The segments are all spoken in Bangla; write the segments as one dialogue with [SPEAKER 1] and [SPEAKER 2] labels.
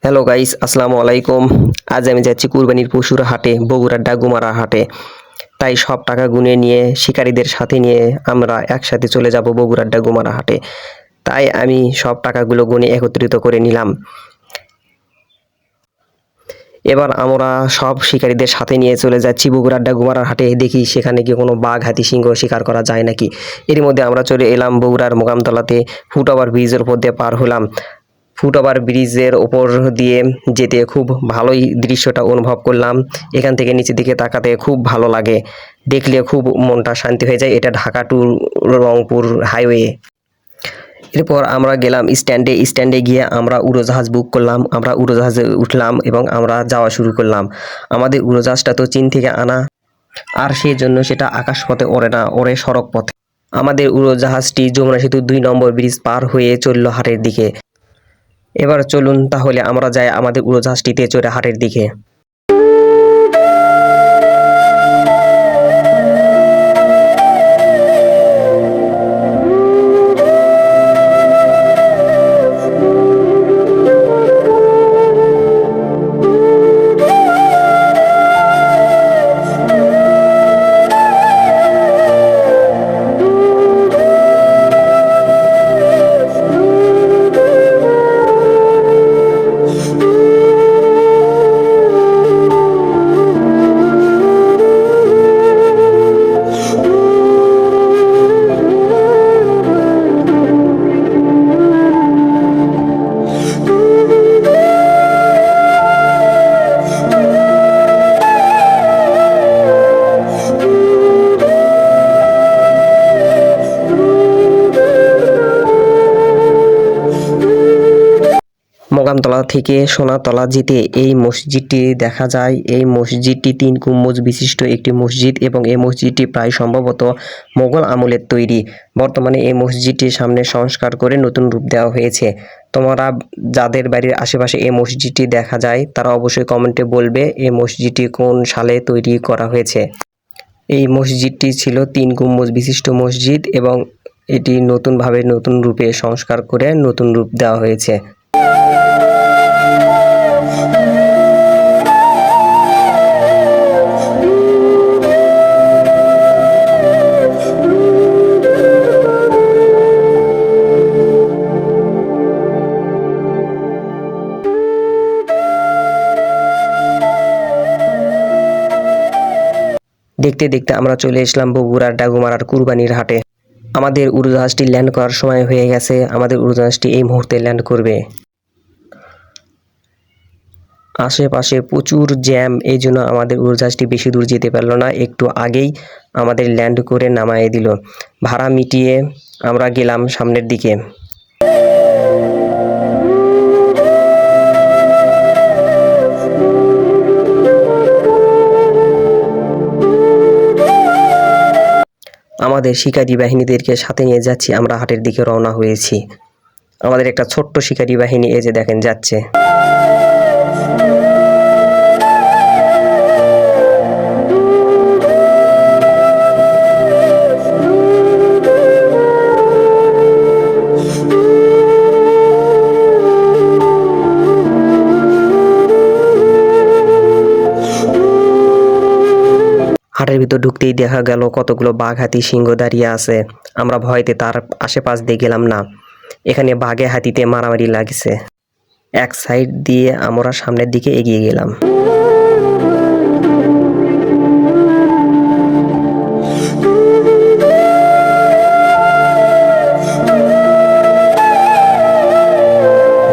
[SPEAKER 1] হ্যালো গাইস, আসসালামু আলাইকুম। আজ আমি যাচ্ছি কুরবানির পশুর হাটে, বগুড়ার ডাগুমারা হাটে। তাই সব টাকা গুনে নিয়ে শিকারীদের সাথে নিয়ে আমরা একসাথে চলে যাব বগুড়ার ডাগুমারা হাটে। তাই আমি সব টাকাগুলো গুনে একত্রিত করে নিলাম। এবার আমরা সব শিকারীদের সাথে নিয়ে চলে যাচ্ছি বগুড়ার ডাগুমারার হাটে। দেখি সেখানে কি কোনো বাঘ, হাতি, সিংহ শিকার করা যায় নাকি। এর মধ্যে আমরা চলে এলাম বগুড়ার মোকামতলাতে। ফুটওভার ব্রিজের উপর দিয়ে পার হলাম। ফুটওভার ব্রিজের ওপর দিয়ে যেতে খুব ভালোই দৃশ্যটা অনুভব করলাম। এখান থেকে নিচের দিকে তাকাতে খুব ভালো লাগে, দেখলে খুব মনটা শান্তি হয়ে যায়। এটা ঢাকা টু রংপুর হাইওয়ে। এরপর আমরা গেলাম স্ট্যান্ডে গিয়ে আমরা উড়োজাহাজ বুক করলাম। আমরা উড়োজাহাজে উঠলাম এবং আমরা যাওয়া শুরু করলাম। আমাদের উড়োজাহাজটা তো চীন থেকে আনা, আর সেই জন্য সেটা আকাশপথে ওড়ে না, ওড়ে সড়ক পথে। আমাদের উড়োজাহাজটি যমুনা সেতু 2 নম্বর ব্রিজ পার হয়ে চলল হাটের দিকে। এবার চলুন তাহলে আমরা যাই আমাদের উড়োজাহাজটিতে চড়ে হাটের দিকে। মোকামতলা থেকে সোনাতলা যেতে এই মসজিদটি দেখা যায়। এই মসজিদটি 3 গম্বুজ বিশিষ্ট একটি মসজিদ এবং এই মসজিদটি প্রায় সম্ভবত মোগল আমলের তৈরি। বর্তমানে এই মসজিদটির সামনে সংস্কার করে নতুন রূপ দেওয়া হয়েছে। তোমরা যাদের বাড়ির আশেপাশে এই মসজিদটি দেখা যায় তারা অবশ্যই কমেন্টে বলবে এই মসজিদটি কোন সালে তৈরি করা হয়েছে। এই মসজিদটি ছিল 3 গম্বুজ বিশিষ্ট মসজিদ এবং এটি নতুন রূপে সংস্কার করে নতুন রূপ দেওয়া হয়েছে। দেখতে দেখতে আমরা চলে আসলাম বগুড়ার ডাগুমারার কুরবানির হাটে। আমাদের উড়োজাহাজটি ল্যান্ড করার সময় হয়ে গেছে। আমাদের উড়োজাহাজটি এই মুহূর্তে ল্যান্ড করবে। আশেপাশে প্রচুর জ্যাম, এই জন্য আমাদের উড়োজাহাজটি বেশি দূর যেতে পারলো না। একটু আগেই আমাদের ল্যান্ড করে নামায়ে দিল। ভাড়া মিটিয়ে আমরা গেলাম সামনের দিকে। আমাদের শিকারী বাহিনীদেরকে সাথে নিয়ে যাচ্ছি। আমরা হাটের দিকে রওনা হয়েছি। আমাদের একটা ছোট্ট শিকারী বাহিনী এই যে দেখেন যাচ্ছে। হাটের ভিতর ঢুকতেই দেখা গেল কতগুলো বাঘ, হাতি, সিংহ দাঁড়িয়ে আছে। আমরা ভয়তে তার আশেপাশ দিয়ে গেলাম না। এখানে বাঘে হাতিতে মারামারি লাগছে। এক সাইড দিয়ে আমরা সামনের দিকে এগিয়ে গেলাম।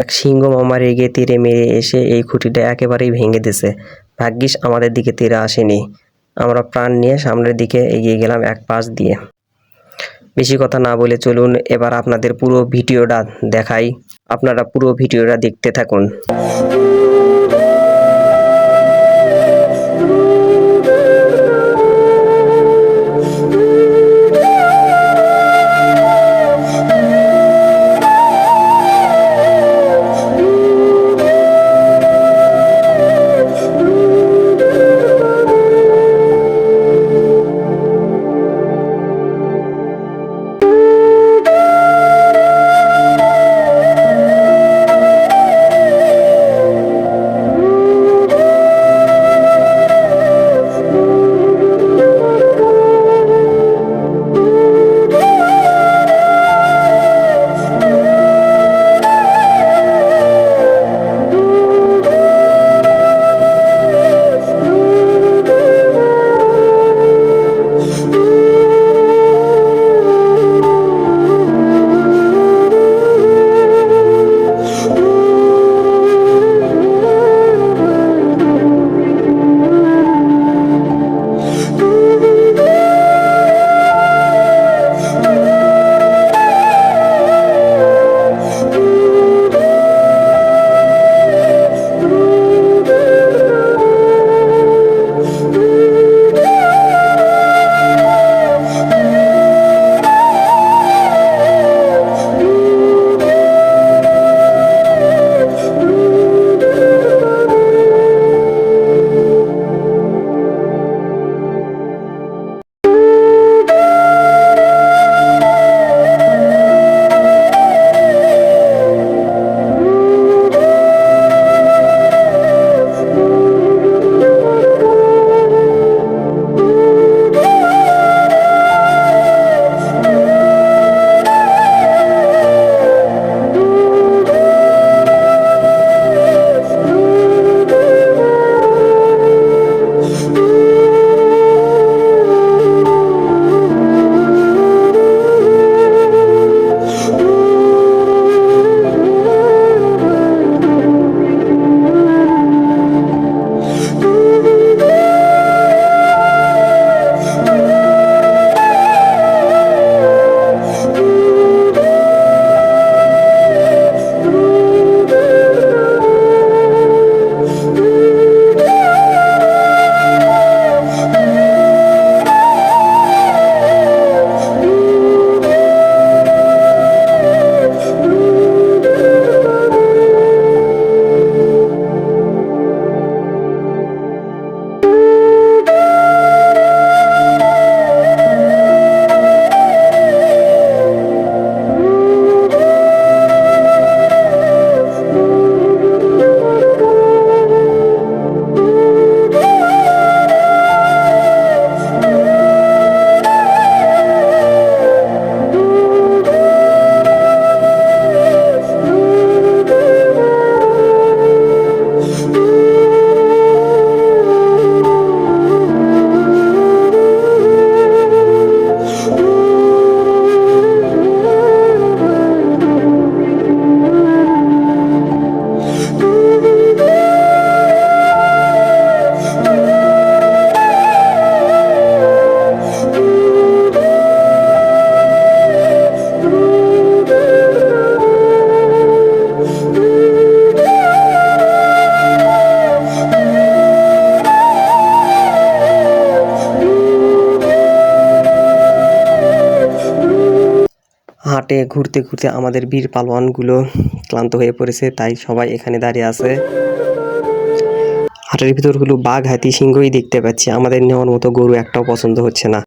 [SPEAKER 1] এক সিংহ মামা রেগে তীরে মেরে এসে এই খুঁটিটা একেবারেই ভেঙে দিছে। ভাগ্যিস আমাদের দিকে তীরে আসেনি। আমরা প্রাণ নিয়ে সামনের দিকে এগিয়ে গেলাম এক পাশ দিয়ে। বেশি কথা না বলে চলুন এবার আপনাদের পুরো ভিডিওটা দেখাই। আপনারা পুরো ভিডিওটা দেখতে থাকুন। হাটে ঘুরতে ঘুরতে আমাদের বীর পালোয়ানগুলো ক্লান্ত হয়ে পড়েছে, তাই সবাই এখানে দাঁড়িয়ে আছে। হাটের ভিতর হলো বাঘ, হাতি, সিংহই দেখতে পাচ্ছি। আমাদের নেওয়ার মতো গরু একটাও পছন্দ হচ্ছে না।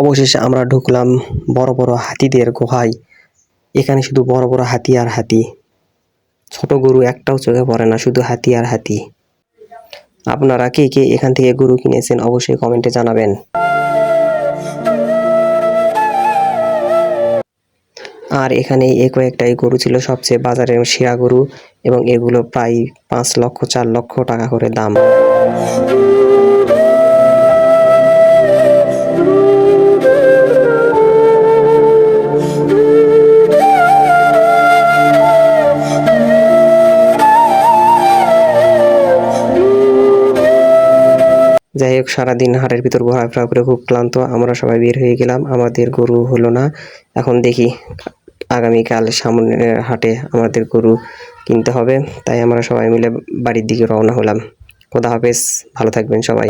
[SPEAKER 1] অবশেষে আমরা ঢুকলাম বড় বড় হাতিদের গুহায়। এখানে শুধু বড় বড় হাতি আর হাতি, ছোট গরু একটাও চোখে পড়ে না, শুধু হাতি আর হাতি। আপনারা কে কে এখান থেকে গরু কিনেছেন অবশ্যই কমেন্টে জানাবেন। আর এখানে কয়েকটাই গরু ছিল সবচেয়ে বাজারের সেরা গরু, এবং এগুলো প্রায় 5 লক্ষ 4 লক্ষ টাকা করে দাম। যাই হোক, সারাদিন হাটের ভিতর ঘোরাফেরা করে খুব ক্লান্ত, আমরা সবাই বের হয়ে গেলাম। আমাদের গরু হলো না। এখন দেখি আগামীকাল সামনের হাটে আমাদের গরু কিনতে হবে, তাই আমরা সবাই মিলে বাড়ির দিকে রওনা হলাম। খোদা হাফেজ, ভালো থাকবেন সবাই।